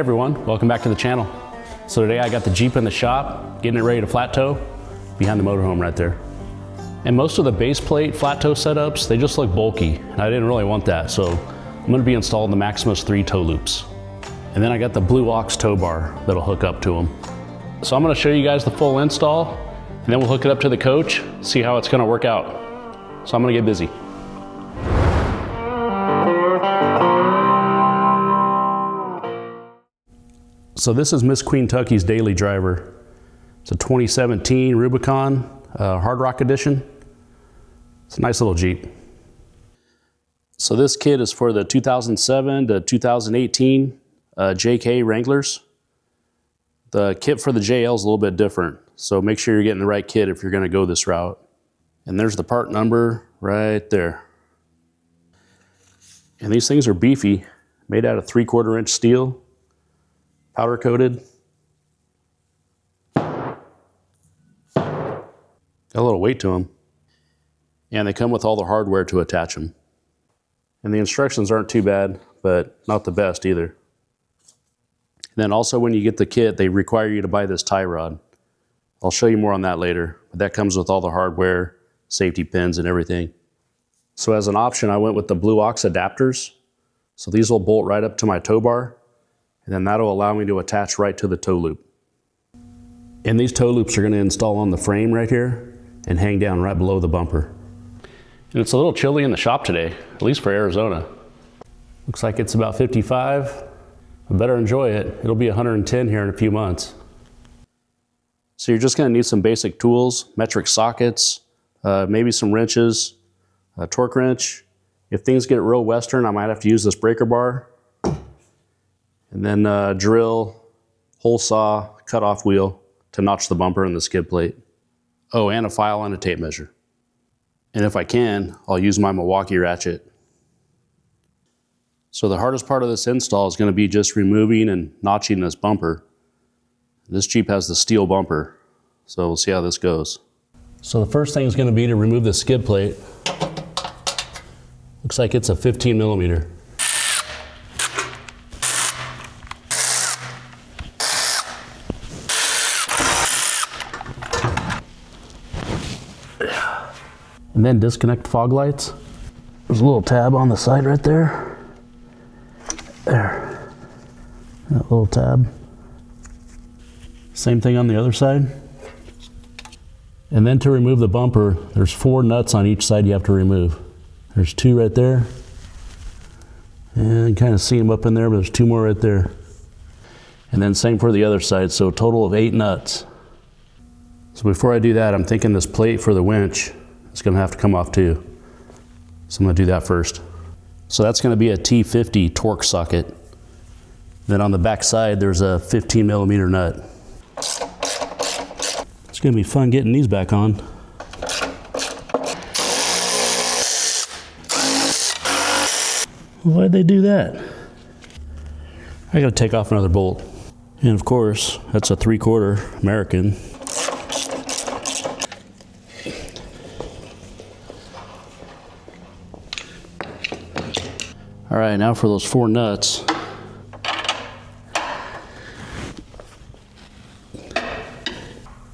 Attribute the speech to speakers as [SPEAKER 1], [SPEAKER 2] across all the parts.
[SPEAKER 1] everyone, welcome back to the channel. So today I got the Jeep in the shop, getting it ready to flat tow behind the motorhome right there. And most of the base plate flat tow setups, they just look bulky, and I didn't really want that, so I'm gonna be installing the Maximus-3 Tow Loops. And then I got the Blue Ox tow bar that'll hook up to them. So I'm gonna show you guys the full install, and then we'll hook it up to the coach, see how it's gonna work out. So I'm gonna get busy. So this is Miss Queentucky's daily driver. It's a 2017 Rubicon Hard Rock Edition. It's a nice little Jeep. So this kit is for the 2007 to 2018 JK Wranglers. The kit for the JL is a little bit different, so make sure you're getting the right kit if you're gonna go this route. And there's the part number right there. And these things are beefy, made out of 3/4 inch steel. Powder coated. Got a little weight to them. And they come with all the hardware to attach them. And the instructions aren't too bad, but not the best either. And then also when you get the kit, they require you to buy this tie rod. I'll show you more on that later, but that comes with all the hardware, safety pins and everything. So as an option, I went with the Blue Ox adapters. So these will bolt right up to my tow bar. And then that'll allow me to attach right to the tow loop. And these tow loops are going to install on the frame right here and hang down right below the bumper. And it's a little chilly in the shop today, at least for Arizona. Looks like it's about 55. I better enjoy it. It'll be 110 here in a few months. So you're just going to need some basic tools, metric sockets, maybe some wrenches, a torque wrench. If things get real western, I might have to use this breaker bar. And then drill, hole saw, cut off wheel to notch the bumper and the skid plate. Oh, and a file and a tape measure. And if I can, I'll use my Milwaukee ratchet. So the hardest part of this install is going to be just removing and notching this bumper. This Jeep has the steel bumper, so we'll see how this goes. So the first thing is going to be to remove the skid plate. Looks like it's a 15 millimeter. And then disconnect fog lights. There's a little tab on the side right there. There. That little tab. Same thing on the other side. And then to remove the bumper, there's 4 nuts on each side you have to remove. There's 2 right there. And you kind of see them up in there, but there's 2 more right there. And then same for the other side, so a total of 8 nuts. So before I do that, I'm thinking this plate for the winch is going to have to come off too. So I'm going to do that first. So that's going to be a T50 torque socket. Then on the back side, there's a 15 millimeter nut. It's going to be fun getting these back on. Why'd they do that? I got to take off another bolt. And of course, that's a 3/4 American. All right, now for those 4 nuts.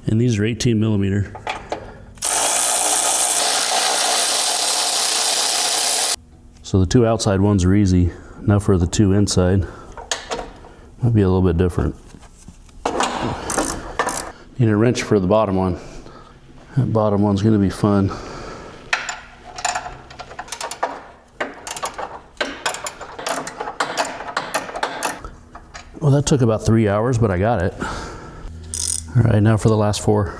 [SPEAKER 1] And these are 18 millimeter. So the 2 outside ones are easy. Now for the 2 inside. Might be a little bit different. Need a wrench for the bottom one. That bottom one's gonna be fun. Well, that took about 3 hours, but I got it. All right, now for the last 4.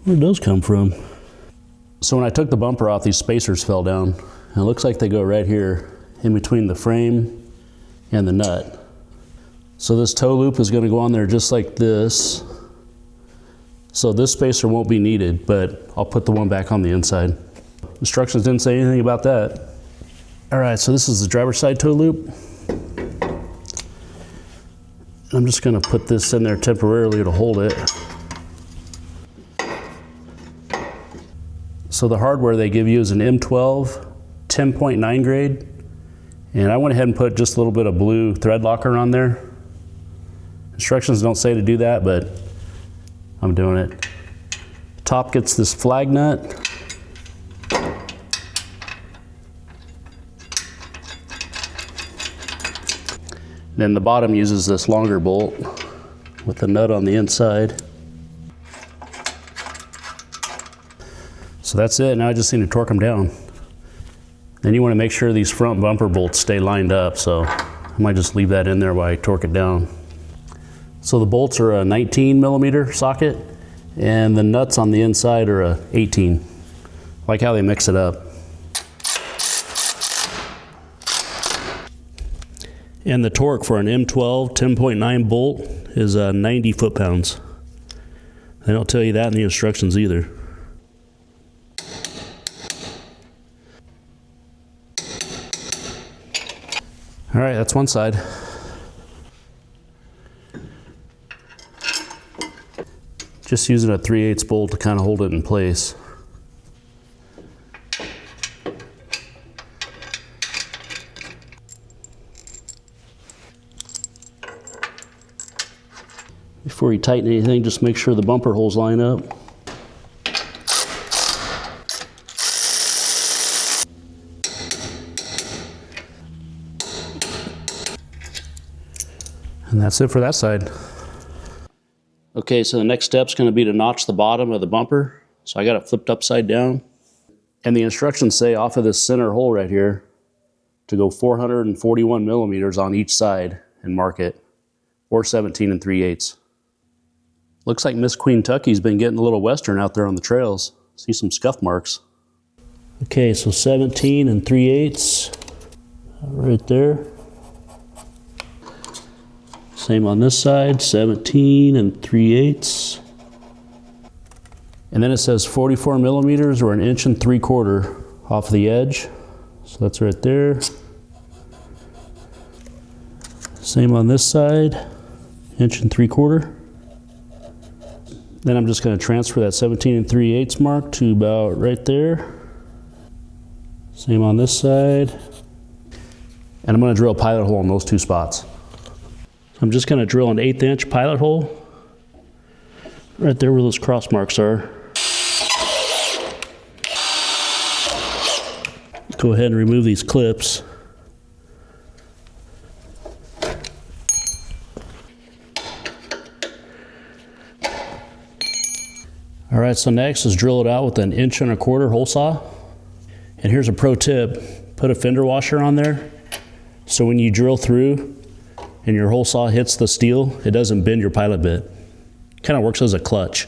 [SPEAKER 1] Where'd those come from? So when I took the bumper off, these spacers fell down. And it looks like they go right here in between the frame and the nut. So this tow loop is going to go on there just like this. So this spacer won't be needed, but I'll put the one back on the inside. instructions didn't say anything about that. All right, so this is the driver's side tow loop. I'm just gonna put this in there temporarily to hold it. So the hardware they give you is an M12 10.9 grade. And I went ahead and put just a little bit of blue thread locker on there. Instructions don't say to do that, but I'm doing it. Top gets this flag nut. Then the bottom uses this longer bolt with the nut on the inside. So that's it. Now I just need to torque them down. Then you want to make sure these front bumper bolts stay lined up, so I might just leave that in there while I torque it down. So the bolts are a 19mm socket, and the nuts on the inside are a 18. I like how they mix it up. And the torque for an M12 10.9 bolt is 90 foot-pounds. They don't tell you that in the instructions either. All right, that's one side. Just using a 3/8 bolt to kind of hold it in place. Before you tighten anything, just make sure the bumper holes line up. And that's it for that side. Okay, so the next step is going to be to notch the bottom of the bumper. So I got it flipped upside down. And the instructions say off of this center hole right here to go 441mm on each side and mark it, or 17 3/8. Looks like Miss Queentucky's been getting a little western out there on the trails. See some scuff marks. Okay, so 17 3/8 right there. Same on this side, 17 3/8. And then it says 44mm or 1 3/4 off the edge. So that's right there. Same on this side, 1 3/4. Then I'm just going to transfer that 17 3/8 mark to about right there. Same on this side. And I'm going to drill a pilot hole in those two spots. I'm just going to drill an 1/8 inch pilot hole right there where those cross marks are. Go ahead and remove these clips. All right, so next is drill it out with an 1 1/4 hole saw. And here's a pro tip, put a fender washer on there so when you drill through and your hole saw hits the steel, it doesn't bend your pilot bit. Kind of works as a clutch.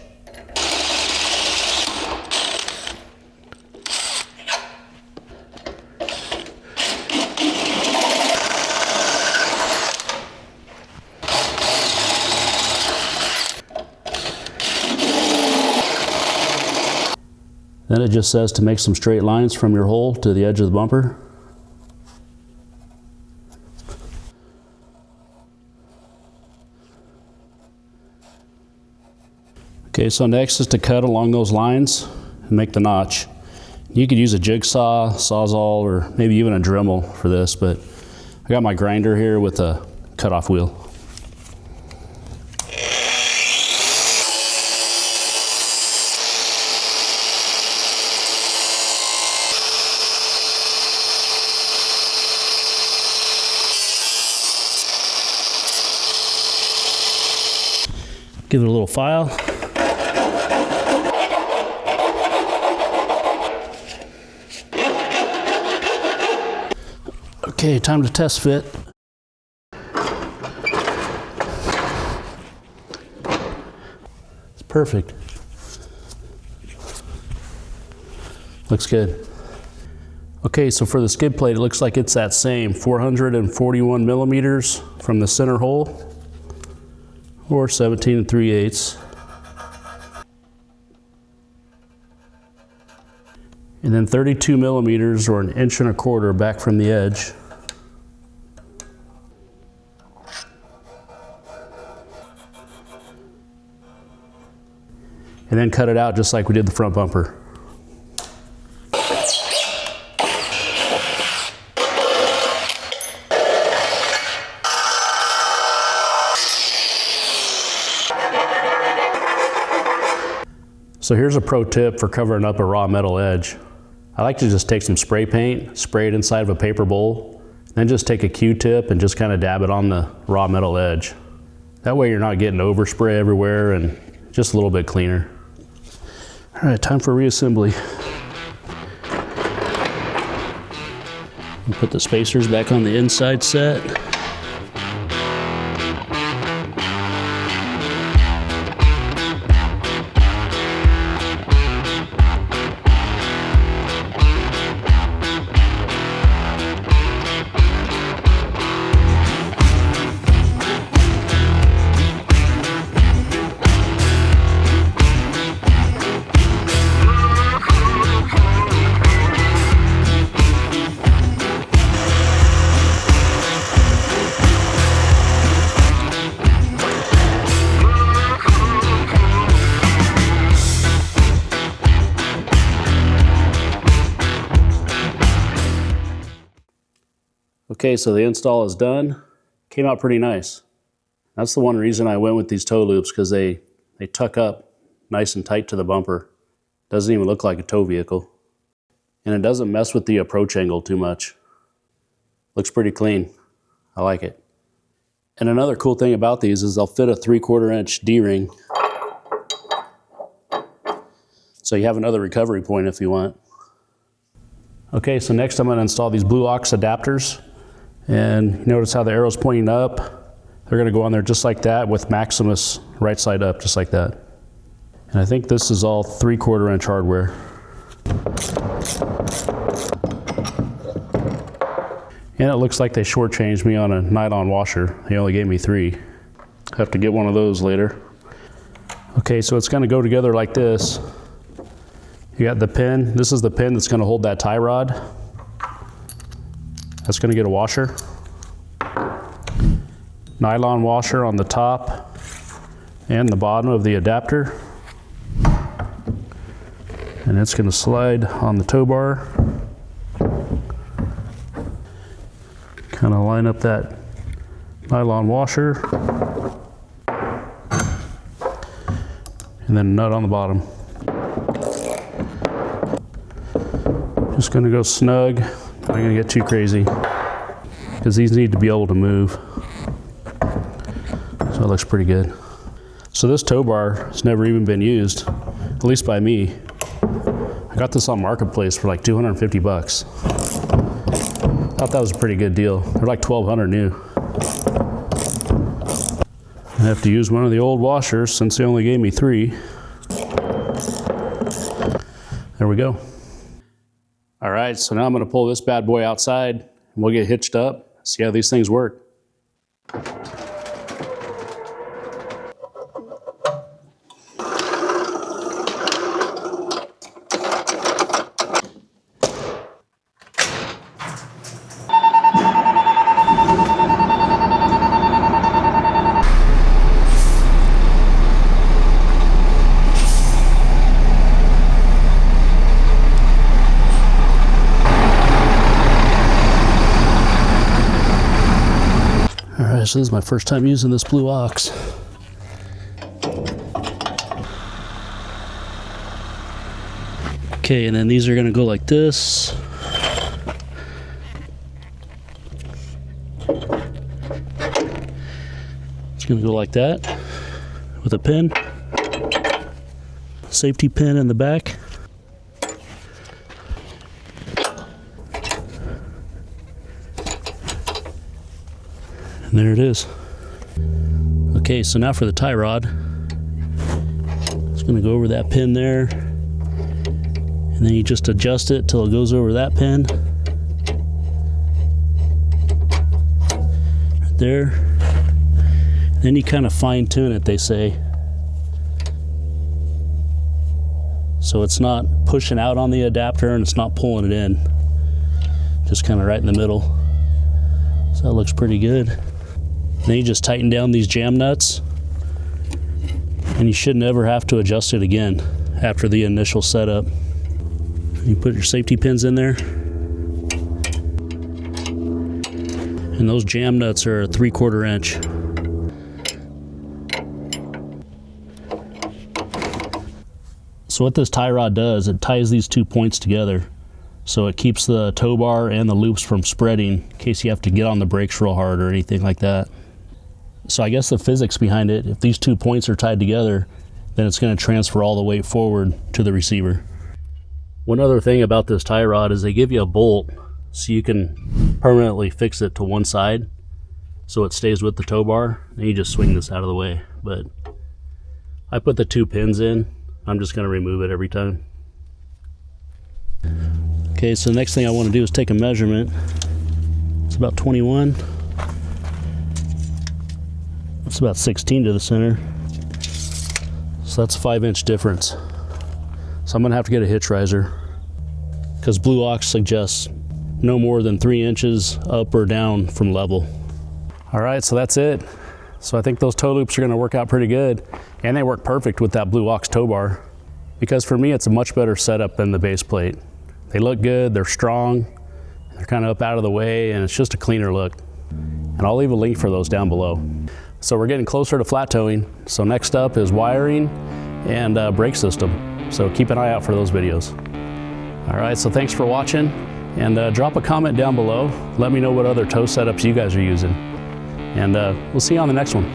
[SPEAKER 1] Then it just says to make some straight lines from your hole to the edge of the bumper. Okay, so next is to cut along those lines and make the notch. You could use a jigsaw, sawzall, or maybe even a Dremel for this, but I got my grinder here with a cutoff wheel. Give it a little file. Okay, time to test fit. It's perfect. Looks good. Okay, so for the skid plate, it looks like it's that same 441mm from the center hole, or 17 3/8. And then 32 millimeters or 1.25 inches back from the edge. And then cut it out just like we did the front bumper. So here's a pro tip for covering up a raw metal edge. I like to just take some spray paint, spray it inside of a paper bowl, then just take a Q-tip and just kind of dab it on the raw metal edge. That way you're not getting overspray everywhere and just a little bit cleaner. All right, time for reassembly. Put the spacers back on the inside set. Okay, so the install is done. Came out pretty nice. That's the one reason I went with these tow loops, because they tuck up nice and tight to the bumper. Doesn't even look like a tow vehicle. And it doesn't mess with the approach angle too much. Looks pretty clean. I like it. And another cool thing about these is they'll fit a 3/4 inch D-ring. So you have another recovery point if you want. Okay, so next I'm going to install these blue ox adapters. And you notice how the arrow's pointing up? They're gonna go on there just like that with Maximus right side up, just like that. And I think this is all 3/4 inch hardware. And it looks like they shortchanged me on a nylon washer. They only gave me 3. I have to get one of those later. Okay, so it's gonna go together like this. You got the pin. This is the pin that's gonna hold that tie rod. That's gonna get a washer. Nylon washer on the top and the bottom of the adapter. And it's gonna slide on the tow bar. Kind of line up that nylon washer. And then a nut on the bottom. Just gonna go snug. Not gonna get too crazy because these need to be able to move. So it looks pretty good. So this tow bar has never even been used, at least by me. I got this on Marketplace for like 250 bucks. Thought that was a pretty good deal. They're like 1,200 new. I have to use one of the old washers since they only gave me 3. There we go. All right, so now I'm gonna pull this bad boy outside and we'll get hitched up, see how these things work. So this is my first time using this blue ox. Okay, and then these are gonna go like this. It's gonna go like that with a pin. Safety pin in the back. And there it is. Okay, so now for the tie rod. It's gonna go over that pin there. And then you just adjust it till it goes over that pin. Right there. Then you kind of fine tune it, they say. So it's not pushing out on the adapter and it's not pulling it in. Just kind of right in the middle. So that looks pretty good. Then you just tighten down these jam nuts and you should never have to adjust it again after the initial setup. You put your safety pins in there. And those jam nuts are a 3/4 inch. So what this tie rod does, it ties these 2 points together. So it keeps the tow bar and the loops from spreading in case you have to get on the brakes real hard or anything like that. So I guess the physics behind it, if these 2 points are tied together, then it's going to transfer all the weight forward to the receiver. One other thing about this tie rod is they give you a bolt so you can permanently fix it to one side so it stays with the tow bar, and you just swing this out of the way. But I put the 2 pins in. I'm just going to remove it every time. Okay, so the next thing I want to do is take a measurement. It's about 21. It's about 16 to the center. So that's a 5-inch difference. So I'm going to have to get a hitch riser because Blue Ox suggests no more than 3 inches up or down from level. All right, so that's it. So I think those tow loops are going to work out pretty good, and they work perfect with that Blue Ox tow bar, because for me it's a much better setup than the base plate. They look good, they're strong, they're kind of up out of the way, and it's just a cleaner look. And I'll leave a link for those down below. So we're getting closer to flat towing, so next up is wiring and brake system. So keep an eye out for those videos. All right, so thanks for watching, and drop a comment down below. Let me know what other tow setups you guys are using. And we'll see you on the next one.